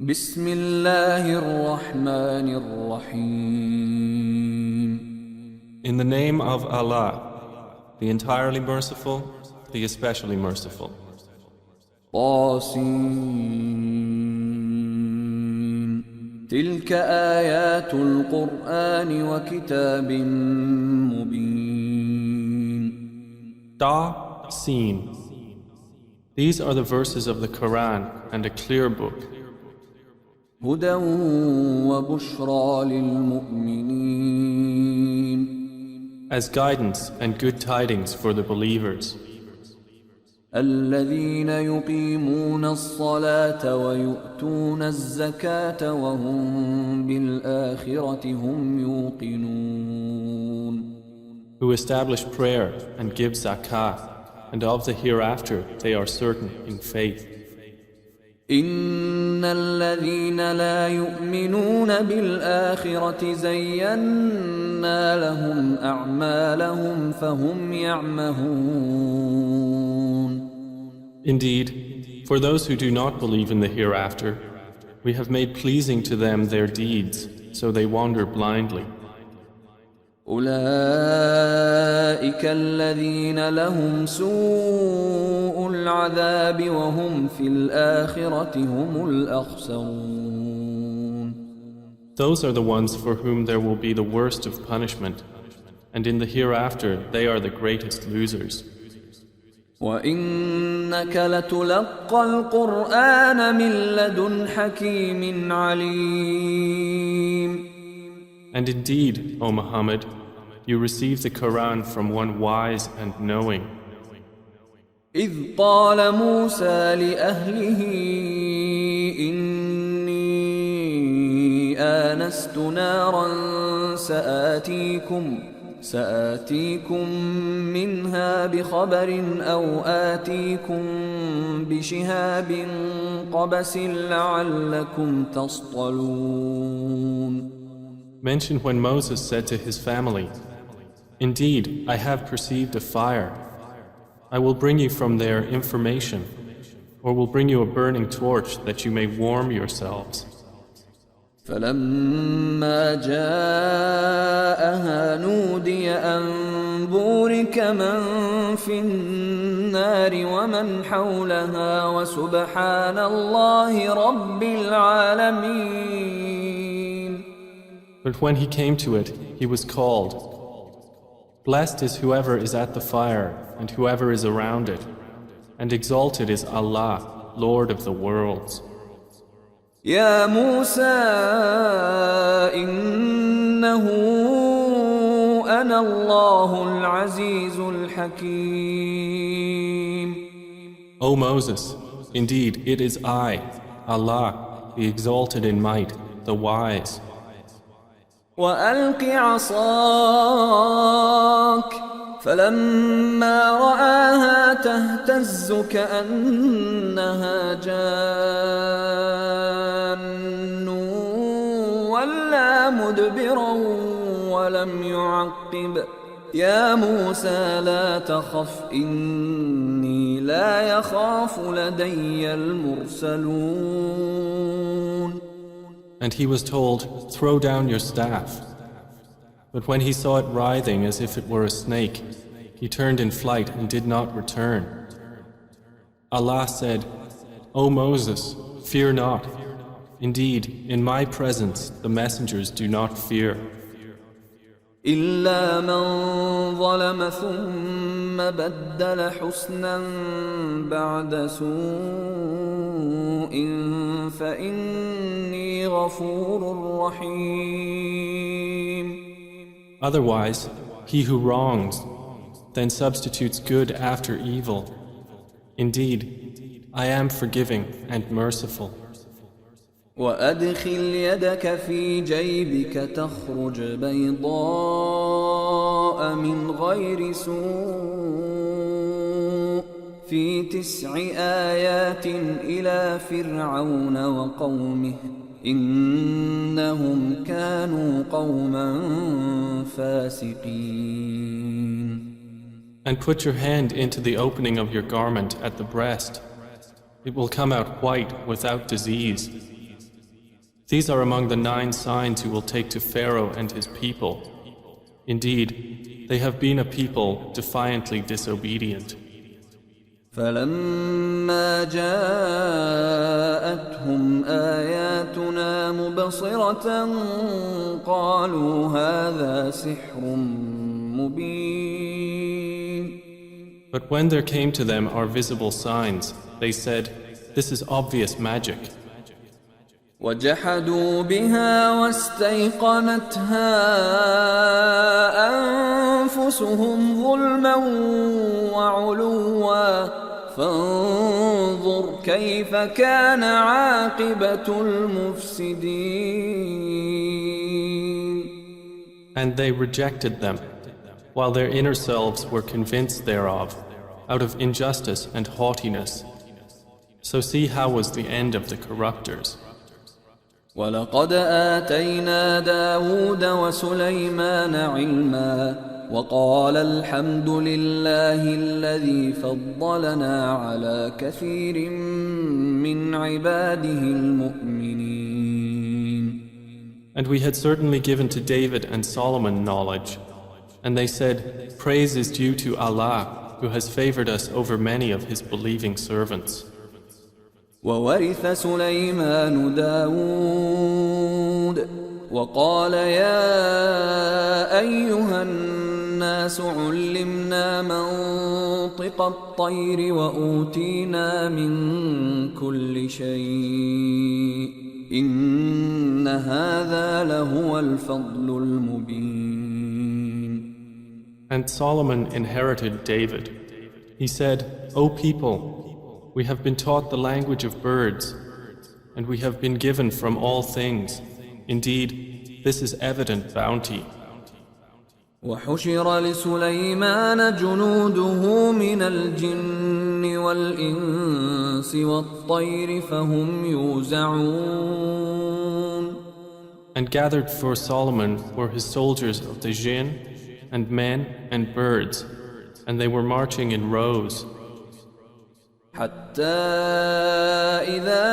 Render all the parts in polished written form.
بسم الله الرحمن الرحيم. In the name of Allah, the entirely merciful, the especially merciful. طاسين تلك آيات القرآن وكتاب مبين. Ta, Sin. These are the verses of the Quran and a clear book. هدى وبشرى للمؤمنين. As guidance and good tidings for the believers. الذين يقيمون الصلاة ويؤتون الزكاة وهم بالآخرة هم يوقنون. Who establish prayer and give zakah, and of the hereafter they are certain in faith. إن الذين لا يؤمنون بالآخرة زينا لهم أعمالهم فهم يعمهون. Indeed, for those who do not believe in the hereafter, we have made pleasing to them their deeds, so they wander blindly. أولئك الذين لهم سوء العذاب وهم في الآخرة هم الأخسرون. Those are the ones for whom there will be the worst of punishment, and in the hereafter they are the greatest losers. وإنك لتلقى القرآن من لدن حكيم عليم. And indeed, O Muhammad, you receive the Quran from one wise and knowing. إذ قال موسى لأهله إني آنست نارا سآتيكم منها بخبر أو آتيكم بشهاب قبس لعلكم تصطلون. Mention when Moses said to his family, "Indeed, I have perceived a fire. I will bring you from there information, or will bring you a burning torch that you may warm yourselves." فلما جاءها نودي أن بورك من في النار ومن حولها وسبحان الله رب العالمين. But when he came to it, he was called, "Blessed is whoever is at the fire and whoever is around it, and exalted is Allah, Lord of the worlds." يا موسى إنه أنا الله العزيز الحكيم. O Moses, indeed it is I, Allah, the exalted in might, the wise. وألق عصاك فلما رآها تهتز كأنها جان ولا مدبرا ولم يعقب. يا موسى لا تخف إني لا يخاف لدي المرسلون. And he was told, "Throw down your staff." But when he saw it writhing as if it were a snake, he turned in flight and did not return. Allah said, "O Moses, fear not. Indeed, in my presence the messengers do not fear. إلا من ظلم ثم بدل حسنا بعد سوء فإني غفور رحيم. Otherwise, he who wrongs, then substitutes good after evil. Indeed, I am forgiving and merciful. وأدخل يدك في جيبك تخرج بيضاء من غير سوء في 9 آيات إلى فرعون وقومه إنهم كانوا قوما فاسقين. And put your hand into the opening of your garment at the breast. It will come out white without disease. These are among the 9 signs you will take to Pharaoh and his people. Indeed, they have been a people defiantly disobedient. فلما جاءتهم آياتنا مبصرة قالوا هذا سحر مبين. But when there came to them our visible signs, they said, "This is obvious magic." وجحدوا بها واستيقنتها أنفسهم ظلما وعلوا فانظر كيف كان عاقبة المفسدين. And they rejected them, while their inner selves were convinced thereof, out of injustice and haughtiness. So see how was the end of the corruptors. ولقد آتينا داود وسليمان علما وقال الحمد لله الذي فضلنا على كثير من عباده المؤمنين. And we had certainly given to David and Solomon knowledge. And they said, "Praise is due to Allah, who has favored us over many of his believing servants." وورث سليمان داود وقال يا أيها الناس علمنا منطق الطير وأوتينا من كل شيء إن هذا لهو الفضل المبين. And Solomon inherited David. He said, "O people, we have been taught the language of birds, and we have been given from all things. Indeed, this is evident bounty." وحشر لسليمان جنوده من الجن والإنس والطير فهم يوزعون. And gathered for Solomon were his soldiers of the jinn, and men and birds, and they were marching in rows. حتى إذا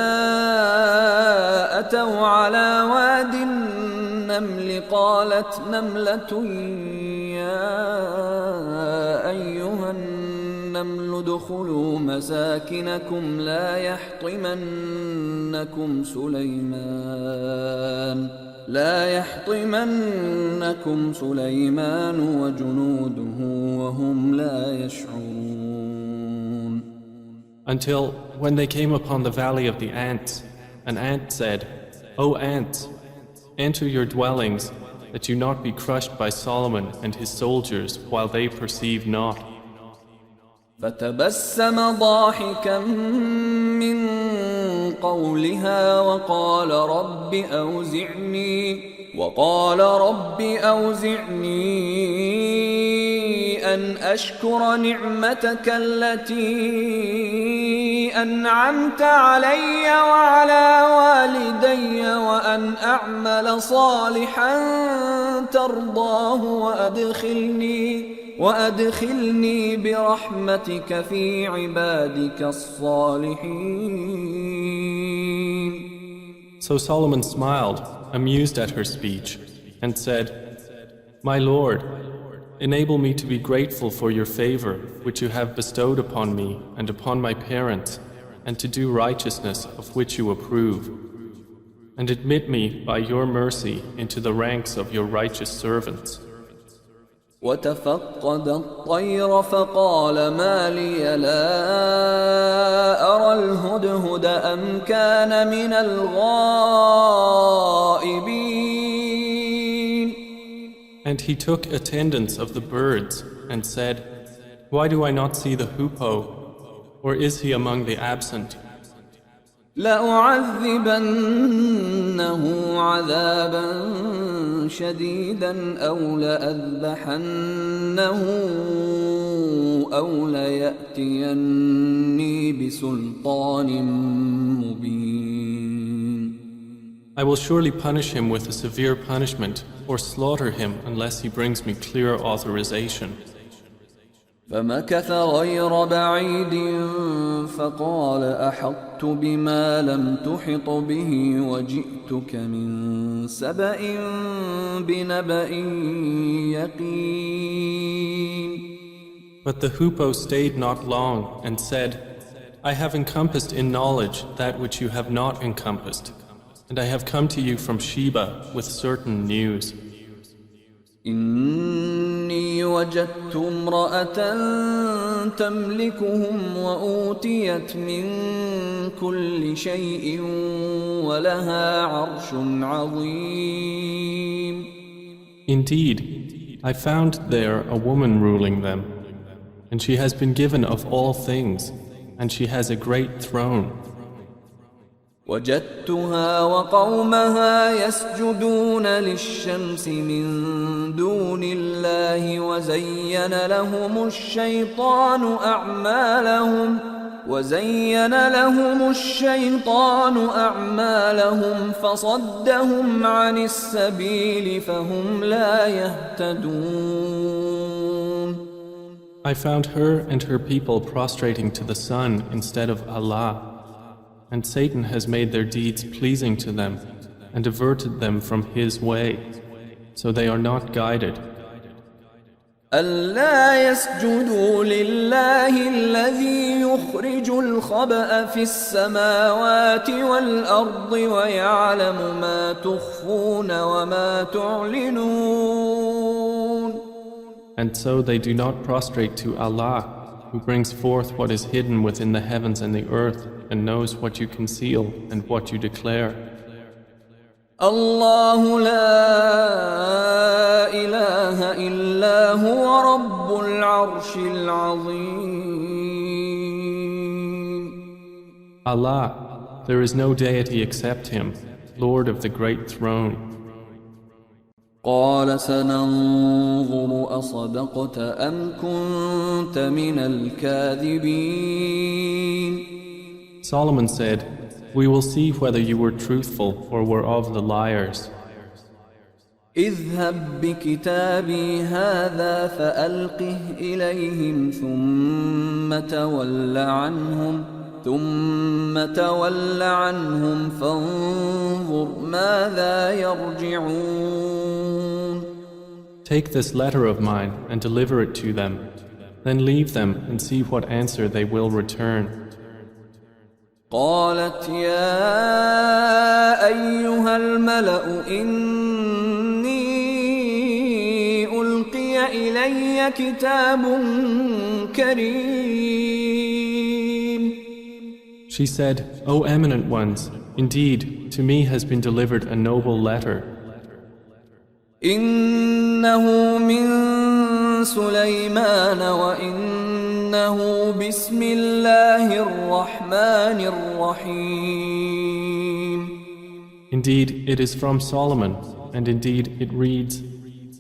أتوا على واد النمل قالت نملة يا أيها النمل ادخلوا مساكنكم لا يحطمنكم سليمان وجنوده وهم لا يشعرون. Until when they came upon the valley of the ants, an ant said, "O ants, enter your dwellings, that you not be crushed by Solomon and his soldiers while they perceive not." فتبسم ضاحكا من قولها وقال رب أوزعني أن أشكر نعمتك التي أنعمت علي وعلى والدي وأن أعمل صالحا ترضاه وأدخلني برحمتك في عبادك الصالحين. So Solomon smiled, amused at her speech, and said, "My Lord, enable me to be grateful for your favor which you have bestowed upon me and upon my parents, and to do righteousness of which you approve. And admit me by your mercy into the ranks of your righteous servants." وتفقد الطير فقال ما لي لا أرى الهدهد أم كان من الغائبين. And he took attendance of the birds and said, "Why do I not see the hoopoe? Or is he among the absent?" لأعذبنه عذابا شديدا أو لأذبحنه أو ليأتيني بسلطان مبين. I will surely punish him with a severe punishment or slaughter him unless he brings me clear authorization. فمكث غير بعيد فقال أحطت بما لم تحط به وجئتك من سبأ بنبأ يقين. But the hoopoe stayed not long and said, I have encompassed in knowledge that which you have not encompassed, and I have come to you from Sheba with certain news. إني وجدت امرأة تملكهم وأوتيت من كل شيء ولها عرش عظيم. Indeed, I found there a woman ruling them, and she has been given of all things, and she has a great throne. وجدتها وقومها يسجدون للشمس من دون الله وزين لهم الشيطان أعمالهم فصدهم عن السبيل فهم لا يهتدون. I found her and her people prostrating to the sun instead of Allah. And Satan has made their deeds pleasing to them and averted them from his way, so they are not guided. ألا يسجدوا لله الذي يخرج الخبأ في السماوات والأرض ويعلم ما تخفون وما تعلنون. And so they do not prostrate to Allah, who brings forth what is hidden within the heavens and the earth, and knows what you conceal and what you declare. الله لا إله إلا هو رب العرش العظيم. Allah, there is no deity except Him, Lord of the great throne. قال سننظر أصدقت أم كنت من الكاذبين. Solomon said, we will see whether you were truthful or were of the liars. اذهب بكتابي هذا فألقه إليهم ثم تول عنهم فانظر ماذا يرجعون. Take this letter of mine and deliver it to them, then leave them and see what answer they will return. قالت يا أيها الملأ إني ألقي إلي كتاب كريم. She said, O eminent ones, indeed, to me has been delivered a noble letter. إنه من سليمان وإنه بسم الله الرحمن الرحيم. Indeed, it is from Solomon, and indeed it reads,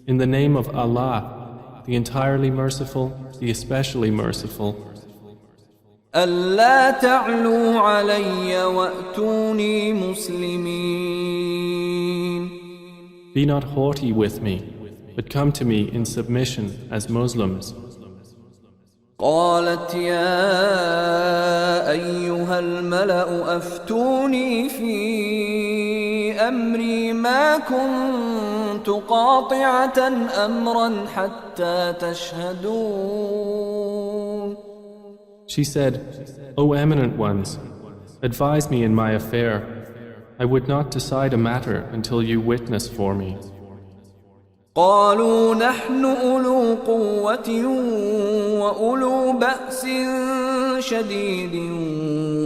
In the name of Allah, the entirely merciful, the especially merciful. ألا تعلوا علي وأتوني مسلمين. Be not haughty with me, but come to me in submission as Muslims. قالت يا أيها الملأ أفتوني في أمري ما كنت قاطعة أمرا حتى تشهدون. She said, O eminent ones, advise me in my affair. I would not decide a matter until you witness for me. قالوا نحن أولو قوة وأولو بأس شديد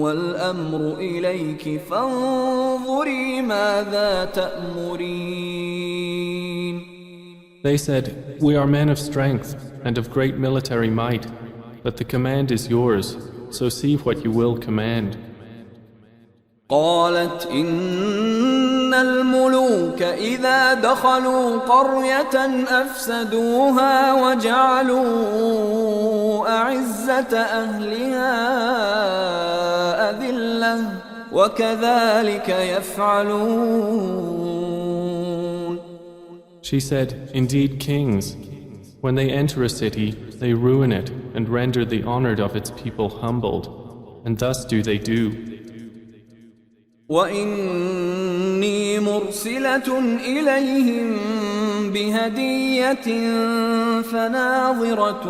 والأمر إليك فانظري ماذا تأمرين. They said, We are men of strength and of great military might, but the command is yours, so see what you will command. قالت إن الملوك إذا دخلوا قرية أفسدوها وجعلوا أعزة أهلها أذلة وكذلك يفعلون. She said, Indeed, kings, When they enter a city, they ruin it and render the honored of its people humbled, and thus do they do. وإني مرسلة إليهم بهدية فناظرة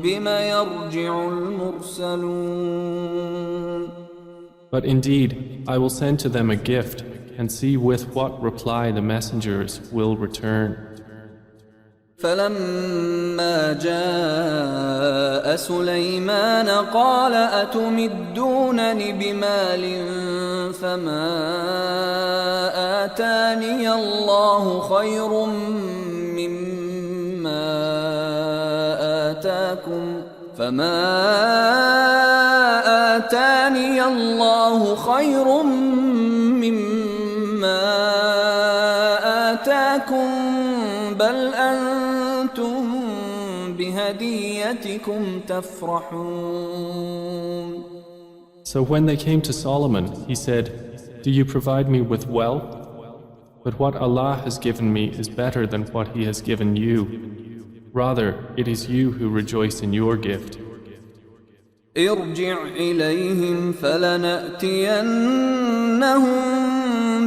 بما يرجع المرسلون. But indeed, I will send to them a gift and see with what reply the messengers will return. فلما جاء سليمان قال أتمدونني بمال فما آتاني الله خير مما آتاكم بل أنتم بهديتكم تفرحون. So when they came to Solomon, he said, "Do you provide me with wealth? But what Allah has given me is better than what He has given you. Rather, it is you who rejoice in your gift." ارجع إليهم فلنأتينهم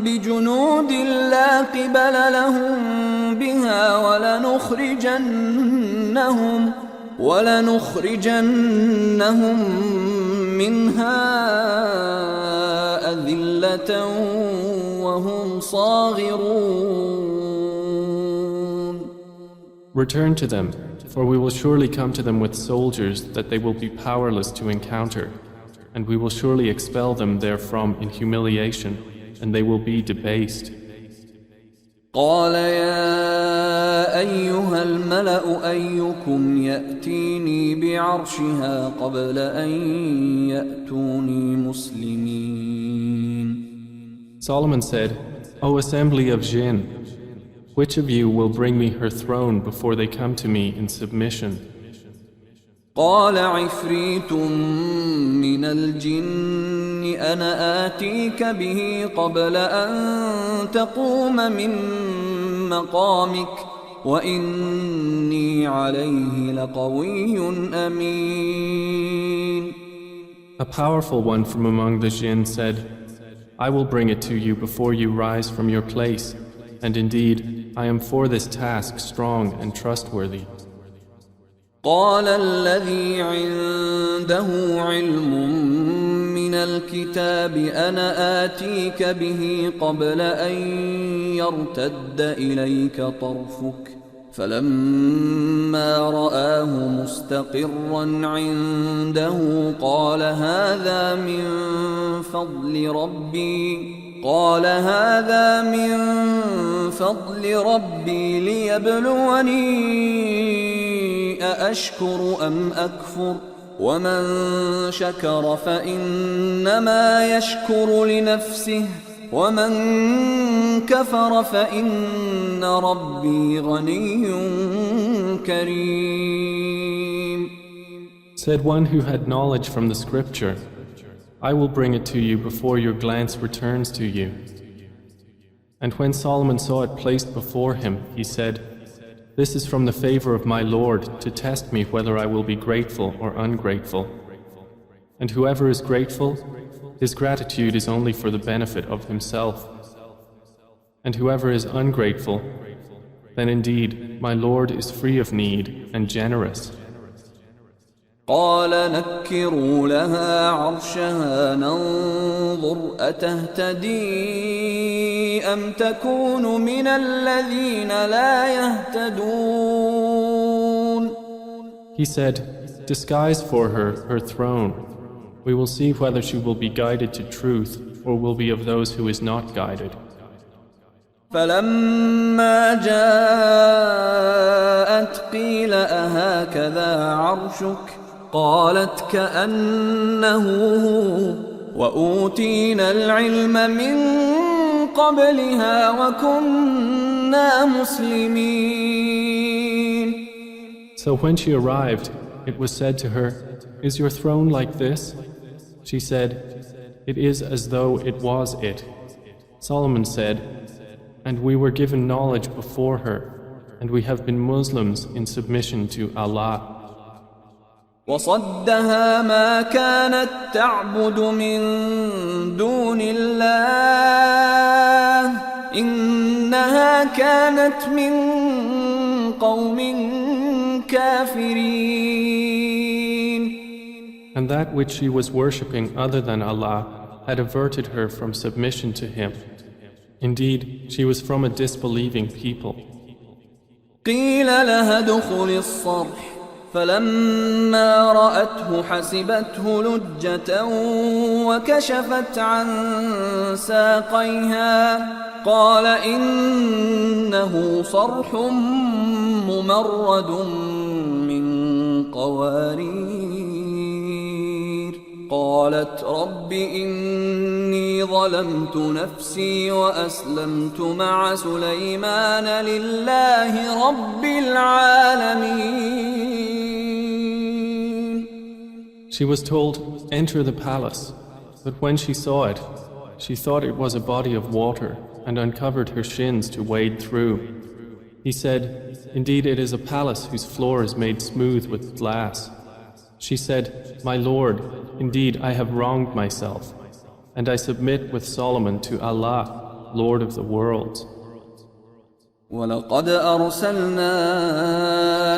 بجنود لا قبل لهم بها ولنخرجنهم منها أذلة وهم صاغرون. Return to them, for we will surely come to them with soldiers that they will be powerless to encounter, and we will surely expel them therefrom in humiliation, and they will be debased. قال يا أيها الملأ أيكم يأتيني بعرشها قبل أن يأتوني مسلمين. Solomon said, O assembly of jinn, which of you will bring me her throne before they come to me in submission? قال عفريت من الجن أنا آتيك به قبل أن تقوم من مقامك وإني عليه لقوي أمين. A powerful one from among the jinn said, I will bring it to you before you rise from your place, and indeed I am for this task strong and trustworthy. قال الذي عنده علم من الكتاب أنا آتيك به قبل أن يرتد إليك طرفك فلما رآه مستقرا عنده قال هذا من فضل ربي ليبلوني أأشكر أم أكفر ومن شكر فإنما يشكر لنفسه ومن كفر فإن ربي غني كريم. Said one who had knowledge from the scripture, I will bring it to you before your glance returns to you. And when Solomon saw it placed before him, he said, This is from the favor of my Lord to test me whether I will be grateful or ungrateful. And whoever is grateful, his gratitude is only for the benefit of himself. And whoever is ungrateful, then indeed my Lord is free of need and generous. قال نكروا لها عرشها ننظر أتهتدي أم تكون من الذين لا يهتدون. He said, Disguise for her throne. We will see whether she will be guided to truth or will be of those who is not guided. فلما جاءت قيل أهكذا عرشك قالت كأنه هو وأوتينا العلم من قبلها وكنا مسلمين. So when she arrived, it was said to her, Is your throne like this? She said, It is as though it was it. Solomon said, And we were given knowledge before her, and we have been Muslims in submission to Allah. وصدها ما كانت تعبد من دون الله إنها كانت من قوم كافرين. And that which she was worshipping other than Allah had averted her from submission to Him. Indeed, she was from a disbelieving people. قيل لها ادخل الصرح فلما رأته حسبته لجة وكشفت عن ساقيها قال إنه صرح ممرد من قوارير قالت رب إني ظلمت نفسي وأسلمت مع سليمان لله رب العالمين. She was told, enter the palace. But when she saw it, she thought it was a body of water and uncovered her shins to wade through. He said, indeed it is a palace whose floor is made smooth with glass. She said, my Lord, indeed I have wronged myself, and I submit with Solomon to Allah, Lord of the worlds. ولقد أرسلنا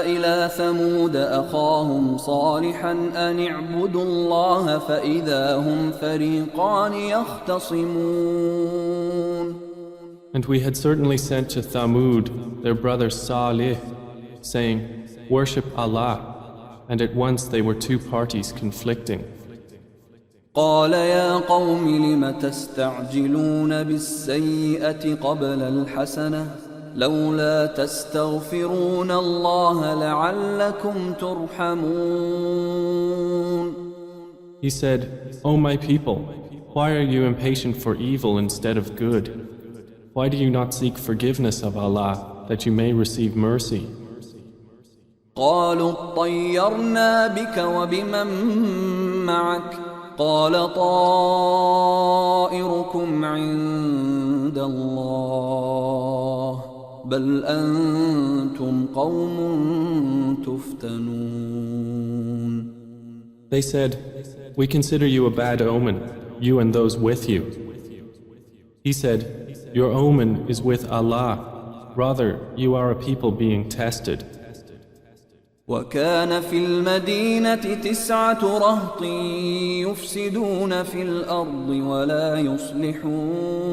إلى ثمود أخاهم صالحا أن اعبدوا الله فإذا هم فريقان يختصمون. And we had certainly sent to Thamud their brother Salih, saying, worship Allah, and at once they were two parties conflicting. قال يا قوم لم تستعجلون بالسيئة قبل الحسنة لولا تستغفرون الله لعلكم ترحمون. He said, O my people, why are you impatient for evil instead of good? Why do you not seek forgiveness of Allah that you may receive mercy? قالوا اطيرنا بك وبمن معك قال طائركم عند الله بل أنتم قوم تفتنون. They said, we consider you a bad omen, you and those with you. He said, your omen is with Allah, rather you are a people being tested. وكان في المدينة 9 رهط يفسدون في الأرض ولا يصلحون.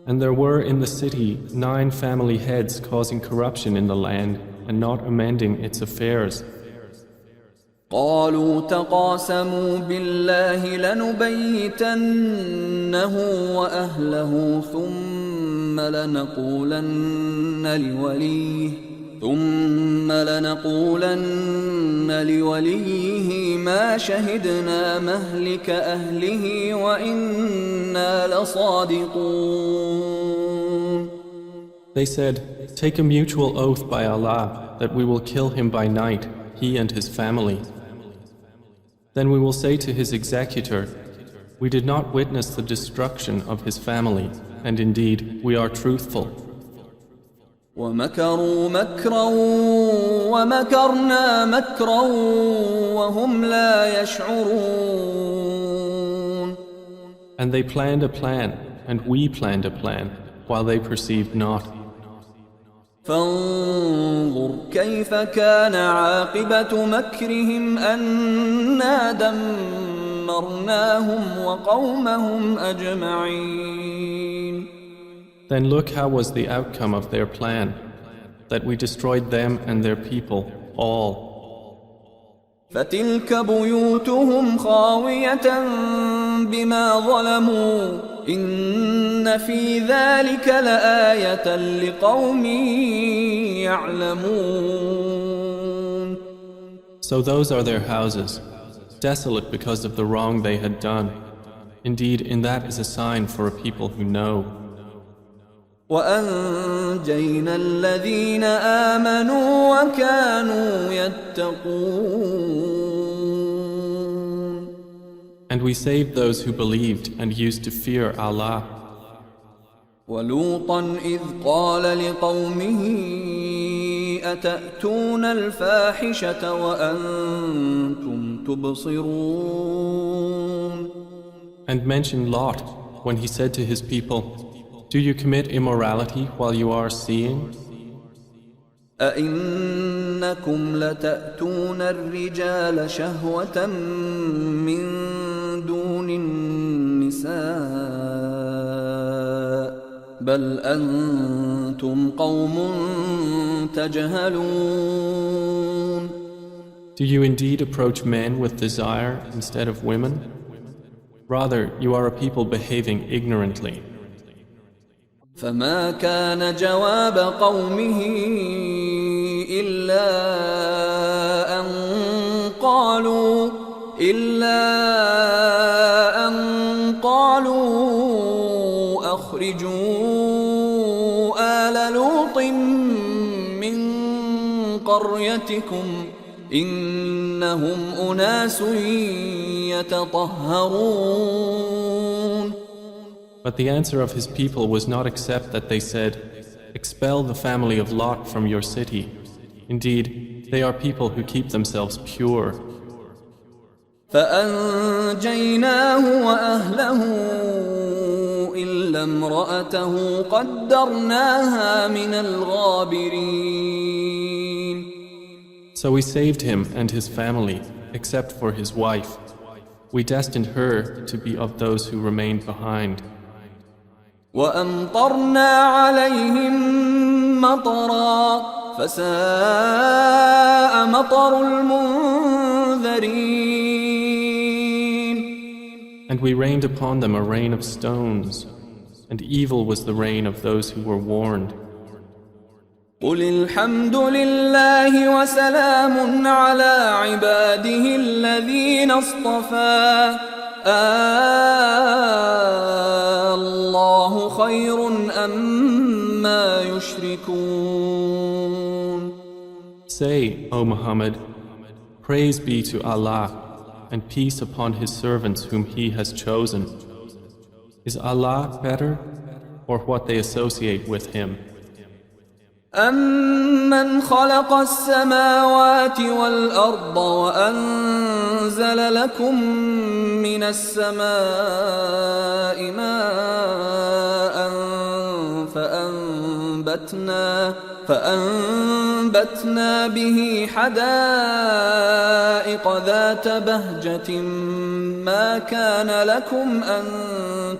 And there were in the city 9 family heads causing corruption in the land and not amending its affairs. قالوا تقاسموا بالله لنبيتنه وأهله ثم لنقولن لوليه ما شهدنا مهلك أهله وإنا لصادقون. They said, take a mutual oath by Allah that we will kill him by night, he and his family. Then we will say to his executor, we did not witness the destruction of his family, and indeed we are truthful. ومكروا مكرا ومكرنا مكرا وهم لا يشعرون. And they planned a plan, and we planned a plan, while they perceived not. فانظر كيف كان عاقبة مكرهم أنا دمرناهم وقومهم أجمعين. Then look how was the outcome of their plan, that we destroyed them and their people, all. فتلك بيوتهم خاوية بما ظلموا إن في ذلك لآية لقوم يعلمون. So those are their houses, desolate because of the wrong they had done. Indeed, in that is a sign for a people who know. وأنجينا الذين آمنوا وكانوا يتقون. And we saved those who believed and used to fear Allah. ولوطا إذ قال لقومه أتأتون الفاحشة وأنتم تبصرون. And mention Lot when he said to his people, do you commit immorality while you are seeing? أئنكم لتأتون الرجال شهوة من دون النساء بل أنتم قوم تجهلون. Do you indeed approach men with desire instead of women? Rather, you are a people behaving ignorantly. فما كان جواب قومه إلا أن قالوا أخرجوا آل لوط من قريتكم إنهم أناس يتطهرون. But the answer of his people was not except that they said, expel the family of Lot from your city. Indeed, they are people who keep themselves pure. فأنجيناه وأهله إلا امرأته قدرناها من الغابرين. So we saved him and his family, except for his wife. We destined her to be of those who remained behind. وأمطرنا عليهم مطرا فساء مطر المنذرين. And we rained upon them a rain of stones, and evil was the rain of those who were warned. قل الحمد لله وسلام على عباده الذين اصطفى الله خير أما يشركون. Say, O Muhammad, praise be to Allah and peace upon His servants whom He has chosen. Is Allah better or what they associate with Him? أَمَّنْ خَلَقَ السَّمَاوَاتِ وَالْأَرْضَ وَأَنزَلَ لَكُم مِّنَ السَّمَاءِ مَاءً فأنبتنا به حدائق ذات بهجة ما كان لكم أن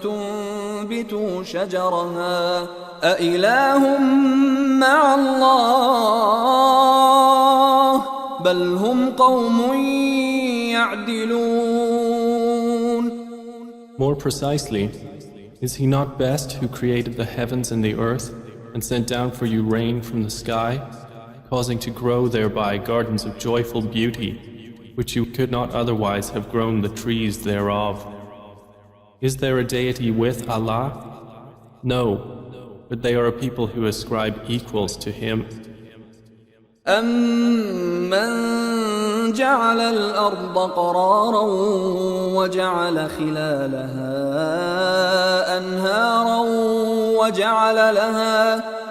تنبتوا شجرها أإله مع الله بل هم قوم يعدلون. More precisely, is He not best who created the heavens and the earth and sent down for you rain from the sky, causing to grow thereby gardens of joyful beauty, which you could not otherwise have grown the trees thereof? Is there a deity with Allah? No, but they are a people who ascribe equals to Him. أَمَّنْ جَعَلَ الْأَرْضَ قَرَارًا وَجَعَلَ خِلَالَهَا أَنْهَارًا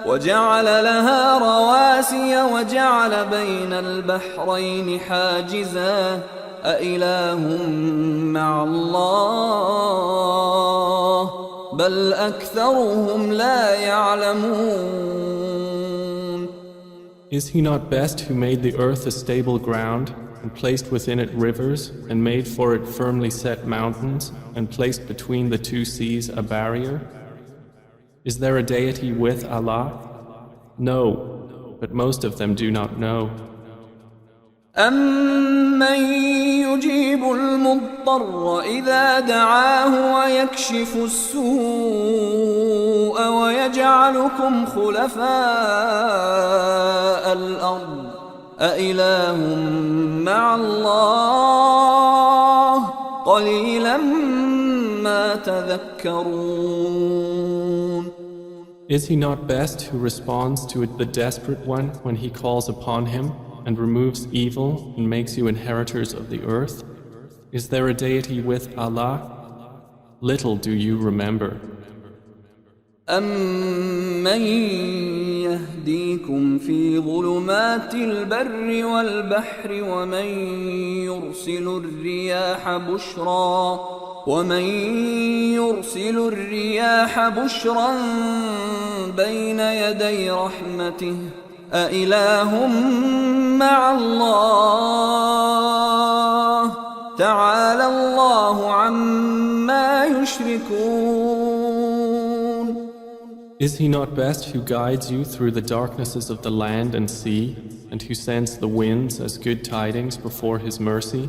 وَجَعَلَ لَهَا رَوَاسِيَ وَجَعَلَ بَيْنَ الْبَحْرَيْنِ حَاجِزًا أَإِلَٰهٌ مَّعَ اللَّهِ بَلْ أَكْثَرُهُمْ لَا يَعْلَمُونَ. Is He not best who made the earth a stable ground and placed within it rivers and made for it firmly set mountains and placed between the two seas a barrier? Is there a deity with Allah? No, but most of them do not know. أَمَّن يُجِيبُ الْمُضْطَرَّ إِذَا دَعَاهُ وَيَكْشِفُ السُّوءَ وَيَجْعَلُكُمْ خُلَفَاءَ الْأَرْضِ أَإِلَٰهٌ مَّعَ اللَّهِ قَلِيلًا مَّا تَذَكَّرُونَ. Is He not best who responds to the desperate one when he calls upon Him and removes evil and makes you inheritors of the earth? Is there a deity with Allah? Little do you remember. أَمَّن يَهْدِيكُمْ فِي ظُلُمَاتِ الْبَرِّ وَالْبَحْرِ ومن يرسل الرياح بشرا بين يدي رحمته أإله مع الله تعالى الله عما يشركون. Is he not best who guides you through the darknesses of the land and sea, and who sends the winds as good tidings before his mercy?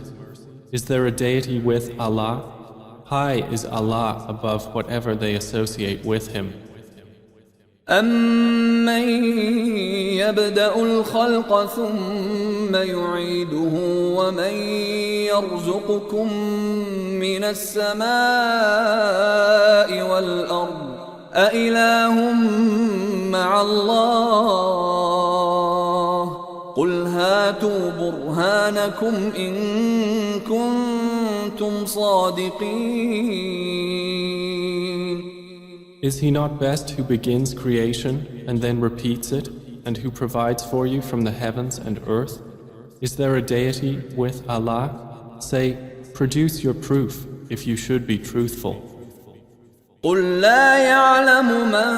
Is there a deity with Allah? High is Allah above whatever they associate with him. أَمَّن يَبْدَأُ الْخَلْقَ ثُمَّ يُعِيدُهُ وَمَن يَرْزُقُكُم مِّنَ السَّمَاءِ وَالْأَرْضِ أَإِلَٰهٌ مَّعَ اللَّهِ قُلْ هَاتُوا بُرْهَانَكُمْ إِن كُنتُمْ صَادِقِينَ. Is he not best who begins creation and then repeats it, and who provides for you from the heavens and earth? Is there a deity with Allah? Say, produce your proof if you should be truthful. قُل لَّا يَعْلَمُ مَن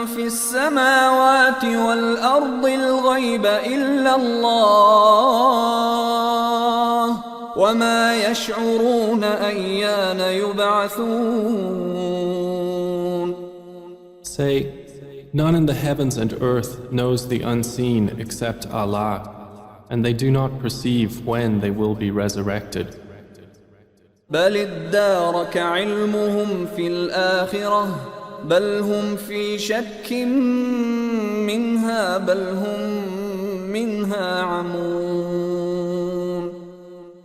فِي السَّمَاوَاتِ وَالْأَرْضِ الْغَيْبَ إِلَّا اللَّهُ وَمَا يَشْعُرُونَ أَيَّانَ يُبْعَثُونَ. Say, none in the heavens and earth knows the unseen except Allah, and they do not perceive when they will be resurrected. بل ادارك علمهم في الآخرة بل هم في شك منها بل هم منها عمون.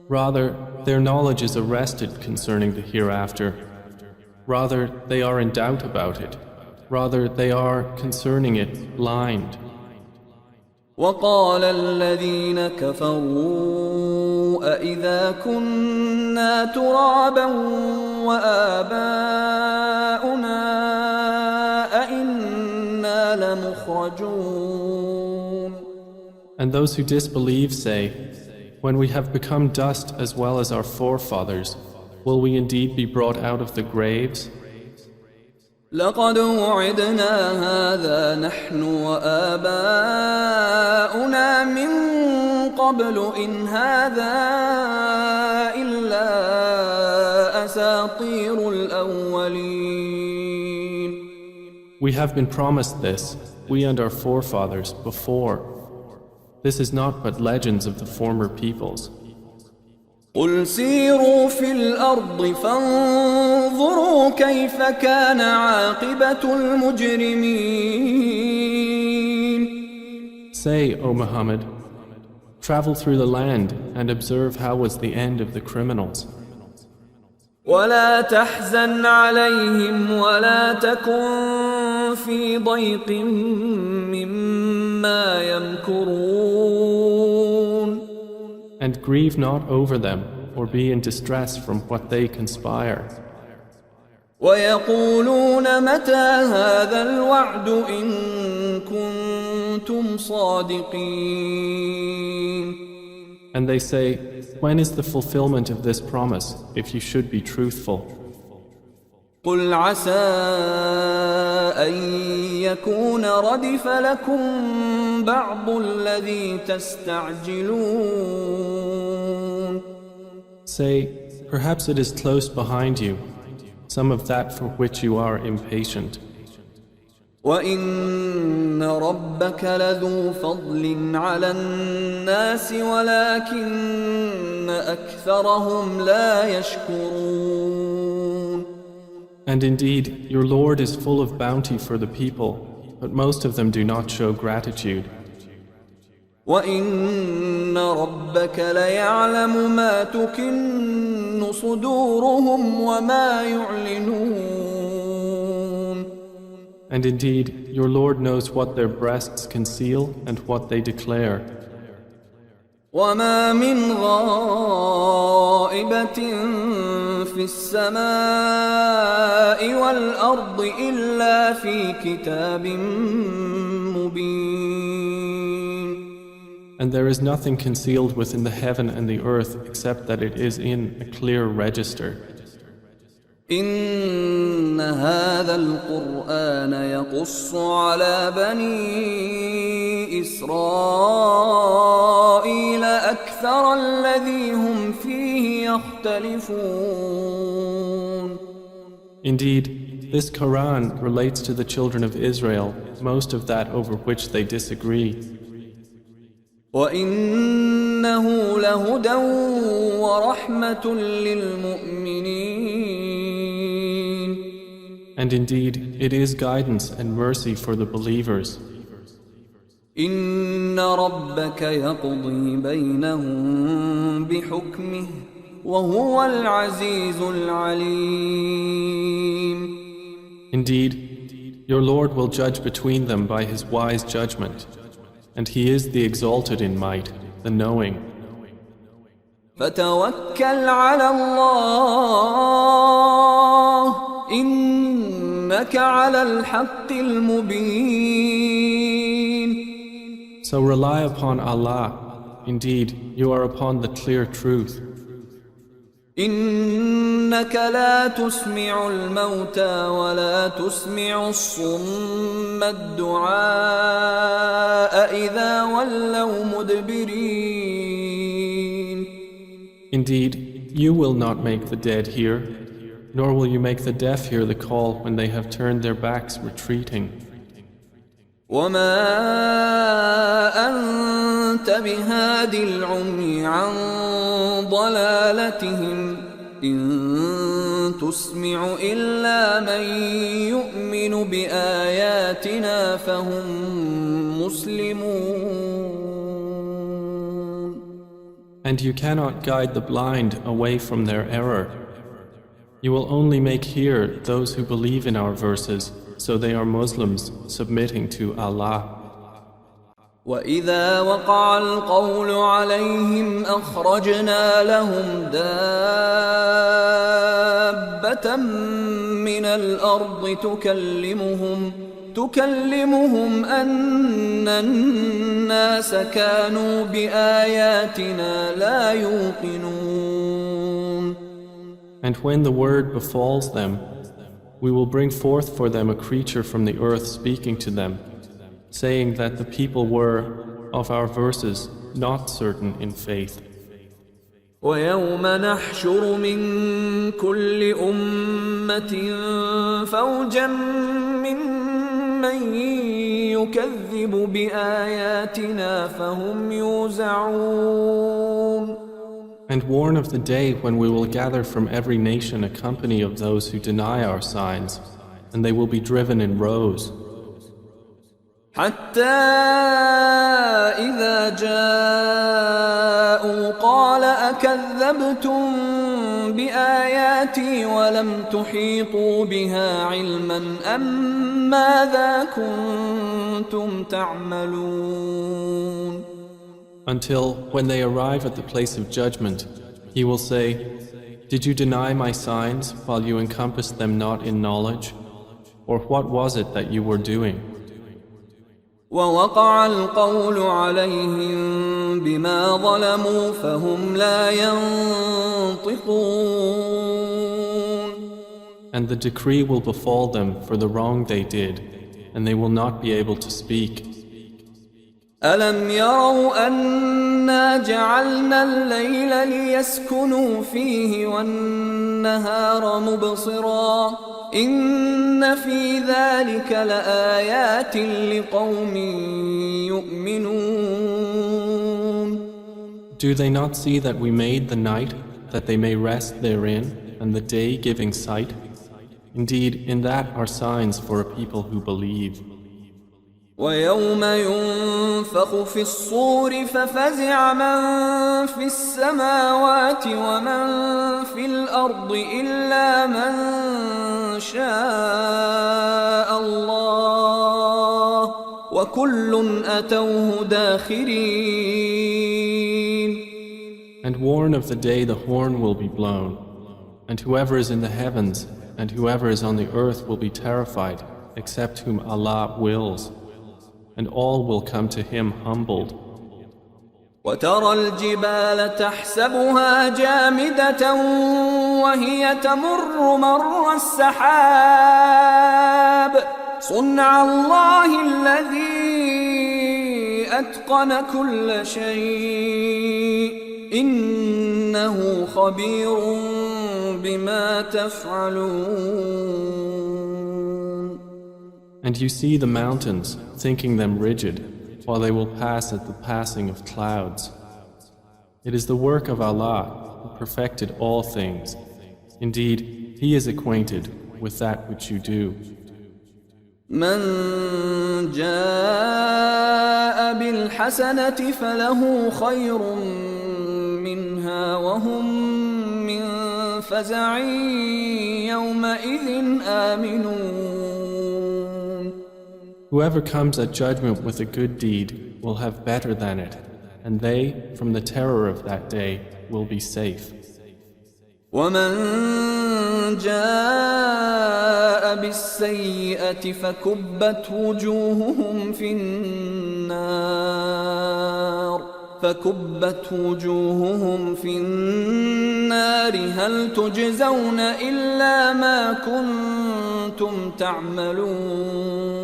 Rather, their knowledge is arrested concerning the hereafter. Rather, they are in doubt about it. Rather, they are concerning it blind. وقال الذين كفروا أإذا كنا ترابا وآباؤنا أإنا لمخرجون. And those who disbelieve say, when we have become dust as well as our forefathers, will we indeed be brought out of the graves? لقد وعدنا هذا نحن وآباؤنا من قبل إن هذا إلا أساطير الأولين. We have been promised this, we and our forefathers, before. This is not but legends of the former peoples. قل سيروا في الأرض فانظروا كيف كان عاقبة المجرمين. Say, O Muhammad, travel through the land and observe how was the end of the criminals. ولا تحزن عليهم ولا تكن في ضيق مما يمكرون. And grieve not over them, or be in distress from what they conspire. ويقولون متى هذا الوعد إن كنتم صادقين. And they say, when is the fulfillment of this promise, if you should be truthful? قل عسى أن يكون ردف لكم بعض الذي تستعجلون. Say, perhaps it is close behind you, some of that for which you are impatient. وإن ربك لذو فضل على الناس ولكن أكثرهم لا يشكرون. And indeed, your Lord is full of bounty for the people, but most of them do not show gratitude. وَإِنَّ رَبَّكَ لَيَعْلَمُ مَا تُكِنُّ صُدُورُهُمْ وَمَا يُعْلِنُونَ. And indeed, your Lord knows what their breasts conceal and what they declare. وَمَا مِنْ غَائِبَةٍ فِي السَّمَاءِ والأرض إلا في كتاب مبين. And there is nothing concealed within the heaven and the earth except that it is in a clear register. إن هذا القرآن يقص على بني إسرائيل أكثر الذي هم فيه يختلفون. Indeed, this Quran relates to the children of Israel most of that over which they disagree. وإنه لهدى ورحمة للمؤمنين. And indeed, it is guidance and mercy for the believers. إن ربك يقضي بينهم بحكمه وهو العزيز العليم. Indeed, your Lord will judge between them by His wise judgment, and He is the exalted in might, the knowing. فتوكل على الله إنك على الحق المبين. So rely upon Allah. Indeed, you are upon the clear truth. إنك لا تسمع الموتى ولا تسمع الصم الدعاء إذا ولوا مدبرين. Indeed, you will not make the dead hear, nor will you make the deaf hear the call when they have turned their backs retreating. وما أنت بهاد العمي عن ضلالتهم إن تسمع إلا من يؤمن بآياتنا فهم مسلمون. And you cannot guide the blind away from their error. You will only make hear those who believe in our verses, so they are Muslims submitting to Allah. وإذا وقع القول عليهم أخرجنا لهم دابة من الأرض تكلمهم أن الناس كانوا بآياتنا لا يوقنون. And when the word befalls them, we will bring forth for them a creature from the earth speaking to them, saying that the people were, of our verses, not certain in faith. ويوم نحشر من كل أمة فوجا ممن يكذب بآياتنا فهم يوزعون. And warn of the day when we will gather from every nation a company of those who deny our signs, and they will be driven in rows. حتى إذا جاءوا قال أكذبتم بآياتي ولم تحيطوا بها علما أم ماذا كنتم تعملون. Until, when they arrive at the place of judgment, he will say, Did you deny my signs while you encompassed them not in knowledge? Or what was it that you were doing? ووقع القول عليهم بما ظلموا فهم لا ينطقون. And the decree will befall them for the wrong they did, and they will not be able to speak. ألم يروا أنا جعلنا الليل ليسكنوا فيه والنهار مبصرا إن في ذلك لآيات لقوم يؤمنون. Do they not see that we made the night that they may rest therein, and the day giving sight? Indeed, in that are signs for a people who believe. ويوم ينفخ في الصور ففزع من في السماوات ومن في الأرض إلا من شاء الله وكل أتوه داخرين. And warn of the day the horn will be blown, and whoever is in the heavens, and whoever is on the earth will be terrified, except whom Allah wills, and all will come to Him humbled. وترى الجبال تحسبها جامدة وهي تمر مر السحاب صنع الله الذي أتقن كل شيء إنه خبير بما تفعلون. And you see the mountains, thinking them rigid, while they will pass at the passing of clouds. It is the work of Allah, who perfected all things. Indeed, He is acquainted with that which you do. من جاء بالحسنة فله خير منها وهم من فزع يومئذ آمنون. Whoever comes at judgment with a good deed will have better than it, and they, from the terror of that day, will be safe. ومن جاء بالسيئة فكبت وجوههم في النار هل تجزون إلا ما كنتم تعملون.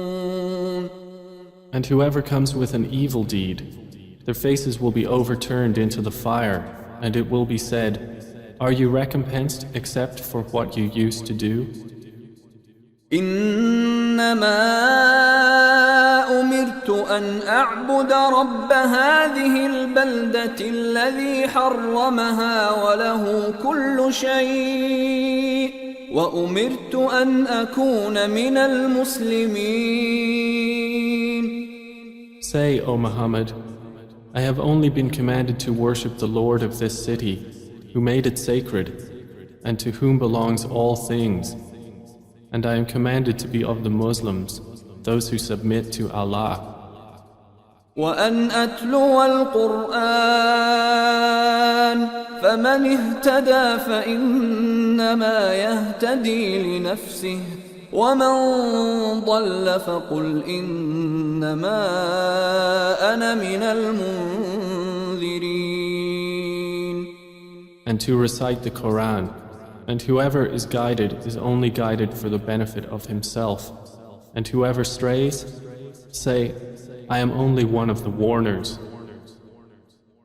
And whoever comes with an evil deed, their faces will be overturned into the fire, and it will be said, are you recompensed except for what you used to do? إنما أمرت أن أعبد رب هذه البلدة الذي حرمها وله كل شيء وأمرت أن أكون من المسلمين. Say, O Muhammad, I have only been commanded to worship the Lord of this city, who made it sacred, and to whom belongs all things. And I am commanded to be of the Muslims, those who submit to Allah. وأن أتلو القرآن فمن اهتدى فإنما يهتدي لنفسه ومن ضل فقل إنما أنا من المنذرين. And to recite the Quran, and whoever is guided is only guided for the benefit of himself, and whoever strays, say, I am only one of the warners.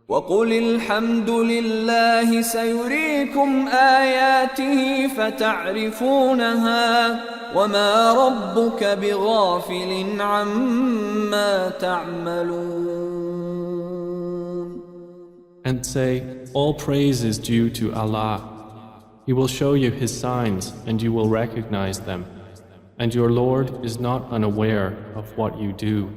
وقل الحمد لله سيريكم آياته فتعرفونها وما ربك بغافل عما تعملون. And say, all praise is due to Allah. He will show you His signs and you will recognize them. And your Lord is not unaware of what you do.